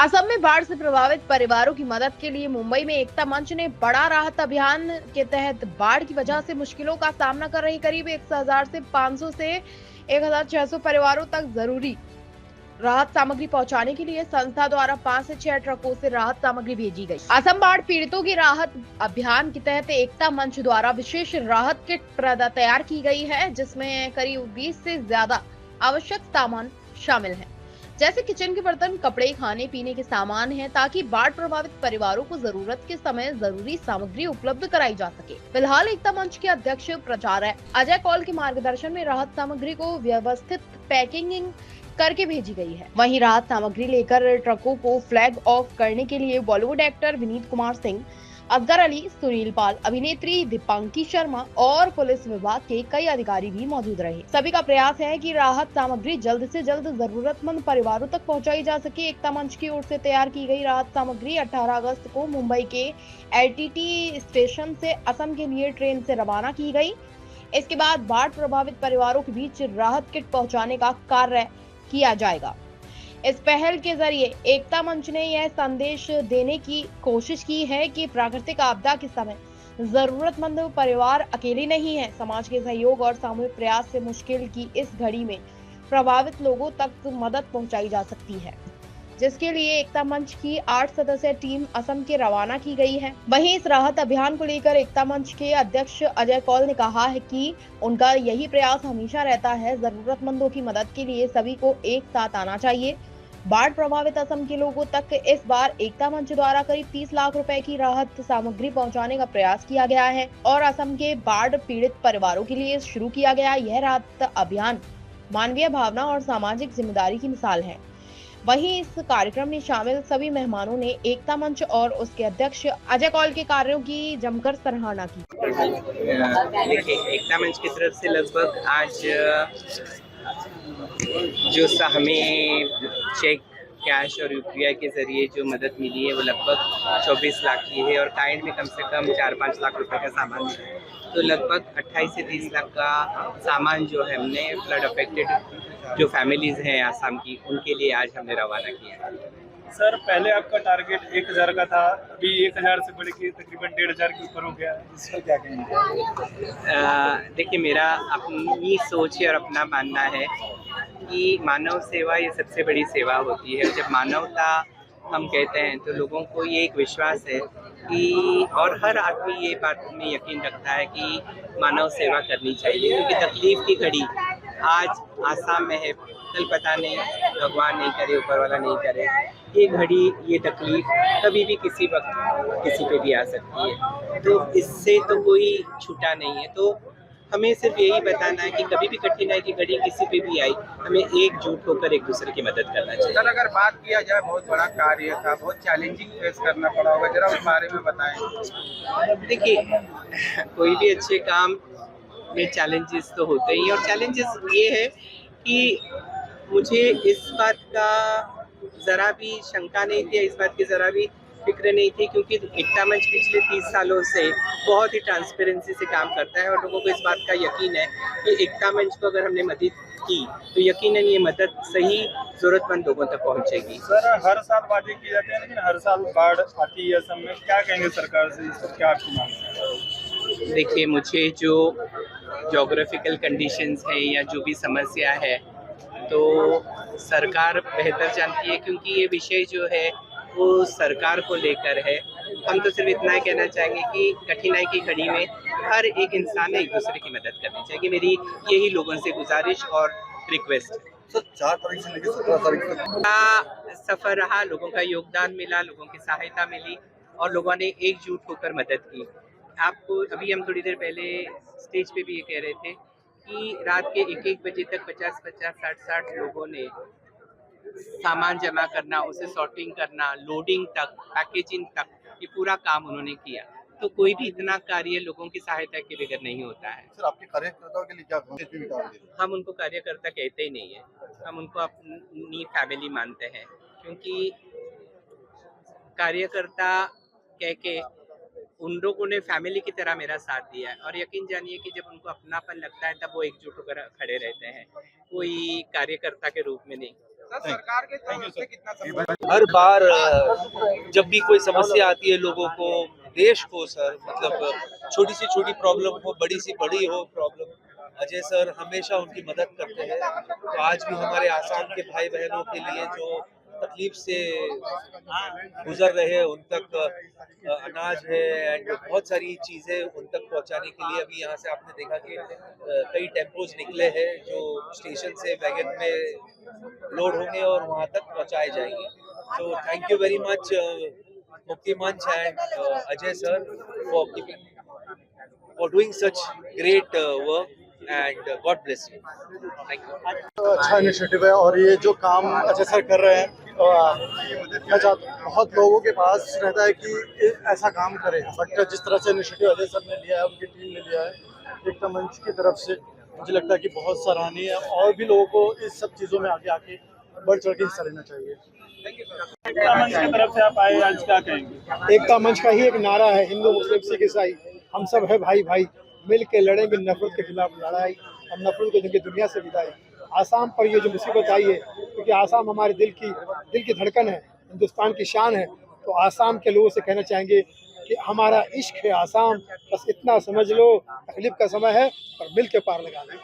असम में बाढ़ से प्रभावित परिवारों की मदद के लिए मुंबई में एकता मंच ने बड़ा राहत अभियान के तहत बाढ़ की वजह से मुश्किलों का सामना कर रही करीब 1,000 से 500 से 1,600 परिवारों तक जरूरी राहत सामग्री पहुंचाने के लिए संस्था द्वारा 5 से 6 ट्रकों से राहत सामग्री भेजी गई। असम बाढ़ पीड़ितों की राहत अभियान के तहत एकता मंच द्वारा विशेष राहत किट तैयार की गई है, जिसमें करीब 20 से ज्यादा आवश्यक सामान शामिल है, जैसे किचन के बर्तन, कपड़े, खाने पीने के सामान हैं, ताकि बाढ़ प्रभावित परिवारों को जरूरत के समय जरूरी सामग्री उपलब्ध कराई जा सके। फिलहाल एकता मंच के अध्यक्ष प्राचार्य अजय कौल के मार्गदर्शन में राहत सामग्री को व्यवस्थित पैकिंग करके भेजी गई है। वहीं राहत सामग्री लेकर ट्रकों को फ्लैग ऑफ करने के लिए बॉलीवुड एक्टर विनीत कुमार सिंह, असगर अली, सुनील पाल, अभिनेत्री दीपांकी शर्मा और पुलिस विभाग के कई अधिकारी भी मौजूद रहे। सभी का प्रयास है कि राहत सामग्री जल्द से जल्द जरूरतमंद परिवारों तक पहुंचाई जा सके। एकता मंच की ओर से तैयार की गई राहत सामग्री 18 अगस्त को मुंबई के एलटीटी स्टेशन से असम के लिए ट्रेन से रवाना की गई। इसके बाद बाढ़ प्रभावित परिवारों के बीच राहत किट पहुंचाने का कार्य किया जाएगा। इस पहल के जरिए एकता मंच ने यह संदेश देने की कोशिश की है कि प्राकृतिक आपदा के समय जरूरतमंद परिवार अकेले नहीं है। समाज के सहयोग और सामूहिक प्रयास से मुश्किल की इस घड़ी में प्रभावित लोगों तक मदद पहुंचाई जा सकती है, जिसके लिए एकता मंच की 8 सदस्यीय टीम असम के रवाना की गई है। वहीं इस राहत अभियान को लेकर एकता मंच के अध्यक्ष अजय कौल ने कहा है कि उनका यही प्रयास हमेशा रहता है, जरूरतमंदों की मदद के लिए सभी को एक साथ आना चाहिए। बाढ़ प्रभावित असम के लोगों तक इस बार एकता मंच द्वारा करीब 30 लाख रुपए की राहत सामग्री पहुंचाने का प्रयास किया गया है और असम के बाढ़ पीड़ित परिवारों के लिए शुरू किया गया यह राहत अभियान मानवीय भावना और सामाजिक जिम्मेदारी की मिसाल है। वहीं इस कार्यक्रम में शामिल सभी मेहमानों ने एकता मंच और उसके अध्यक्ष अजय कौल के कार्यों की जमकर सराहना की। देखिए, एकता मंच की तरफ से लगभग आज जो हमें चेक, कैश और यूपीआई के जरिए जो मदद मिली है वो लगभग 24 लाख की है और काइंड में कम से कम 4-5 लाख रुपए का सामान मिला है। तो लगभग 28 से 30 लाख का सामान जो है हमने फ्लड अफेक्टेड जो फैमिलीज हैं आसाम की, उनके लिए आज हमने रवाना किया है। सर, पहले आपका टारगेट 1000 का था, अभी 1000 से बढ़ के तकरीबन 1500 के ऊपर हो गया। इसका क्या कहेंगे? देखिए, मेरा अपनी सोच है और अपना मानना है कि मानव सेवा ये सबसे बड़ी सेवा होती है। जब मानवता हम कहते हैं तो लोगों को ये एक विश्वास है कि और हर आदमी ये बात में यकीन रखता है कि मानव सेवा करनी चाहिए, क्योंकि तकलीफ की घड़ी आज आसाम में है, कल पता नहीं, भगवान नहीं करे, ऊपर वाला नहीं करे, ये घड़ी, ये तकलीफ कभी भी किसी वक्त किसी पे भी आ सकती है। तो इससे तो कोई छूटा नहीं है। तो हमें सिर्फ यही बताना है कि कभी भी कठिनाई की घड़ी किसी पे भी आई, हमें एकजुट होकर एक दूसरे की मदद करना चाहिए। सर, अगर बात किया जाए, बहुत बड़ा कार्य था, बहुत चैलेंजिंग फेस करना पड़ा होगा, जरा उस बारे में बताएं। देखिए, कोई भी अच्छे काम में चैलेंजेस तो होते ही, और चैलेंजेस ये है कि मुझे इस बात का ज़रा भी शंका नहीं थी, इस बात की ज़रा भी फिक्र नहीं थी, क्योंकि एकता मंच पिछले 30 सालों से बहुत ही ट्रांसपेरेंसी से काम करता है और लोगों को इस बात का यकीन है कि एकता मंच को अगर हमने मदद की तो यकीनन ये मदद सही ज़रूरतमंद लोगों तक पहुंचेगी। सर, हर साल वादे किए जाते हैं, लेकिन हर साल बाढ़ आती है असम में, क्या कहेंगे सरकार से, इस पर क्या आपकी मांग है? देखिए, मुझे जो जोग्राफिकल कंडीशंस हैं या जो भी समस्या है, तो सरकार बेहतर जानती है, क्योंकि ये विषय जो है वो सरकार को लेकर है। हम तो सिर्फ इतना ही कहना चाहेंगे कि कठिनाई की घड़ी में हर एक इंसान ने एक दूसरे की मदद करनी चाहिए। मेरी यही लोगों से गुजारिश और रिक्वेस्ट है। सर, 4 तारीख से लेकर 17 तारीख तक सफर रहा, लोगों का योगदान मिला, लोगों की सहायता मिली और लोगों ने एकजुट होकर मदद की। आपको अभी हम थोड़ी देर पहले स्टेज पे भी ये कह रहे थे कि रात के 1-1 बजे तक 50-50, 60-60 लोगों ने सामान जमा करना, उसे सॉर्टिंग करना, लोडिंग तक, पैकेजिंग तक, ये पूरा काम उन्होंने किया। तो कोई भी इतना कार्य लोगों की सहायता के बगैर नहीं होता है। सर, आपके कार्यकर्ताओं के लिए क्या हम उनको कार्यकर्ता कहते ही नहीं है, हम उनको अपनी फैमिली मानते हैं, क्योंकि कार्यकर्ता कह के उन लोगों ने फैमिली की तरह मेरा साथ दिया है और यकीन जानिए कि जब उनको अपनापन लगता है तब वो एकजुट होकर खड़े रहते हैं, कोई कार्यकर्ता के रूप में नहीं। सरकार के तरफ से कितना सपोर्ट? हर बार जब भी कोई समस्या आती है लोगों को, देश को सर, मतलब छोटी सी छोटी प्रॉब्लम हो, बड़ी सी बड़ी हो प्रॉब्लम, अजय सर हमेशा उनकी मदद करते हैं। तो आज भी हमारे आसाम के भाई बहनों के लिए जो तकलीफ से गुजर रहे हैं उन तक अनाज है एंड बहुत सारी चीज़ें उन तक पहुंचाने के लिए अभी यहाँ से आपने देखा कि कई टेम्पोज निकले हैं जो स्टेशन से वैगन में लोड होंगे और वहाँ तक पहुँचाए जाएंगे। So thank you very much मुक्ति मंच and Ajay sir for doing such great work and God bless you. Thank you. अच्छा इनिशिएटिव है और ये जो काम अजय सर कर रहे हैं मैं चाहता हूँ बहुत लोगों के पास रहता है कि ऐसा काम करें, बट जिस तरह से इनिशिएटिव अजय सर ने लिया है, उनकी टीम ने लिया है एकता मंच की तरफ से, मुझे लगता है कि बहुत सराहनीय है और भी लोगों को इस सब चीज़ों में आगे आके बढ़ चढ़ के हिस्सा लेना चाहिए। एकता मंच की तरफ से आप आए, आज क्या कहेंगे? एकता मंच का ही एक नारा है, हिंदू मुस्लिम सिख ईसाई हम सब है भाई भाई, मिल के लड़ेंगे नफरत के खिलाफ लड़ाई, हम नफरत को देंगे दुनिया से विदाई। आसाम पर ये जो मुसीबत आई है, क्योंकि आसाम हमारे दिल की धड़कन है, हिंदुस्तान की शान है, तो आसाम के लोगों से कहना चाहेंगे कि हमारा इश्क है आसाम, बस इतना समझ लो, तकलीफ का समय है पर मिल के पार लगा लें।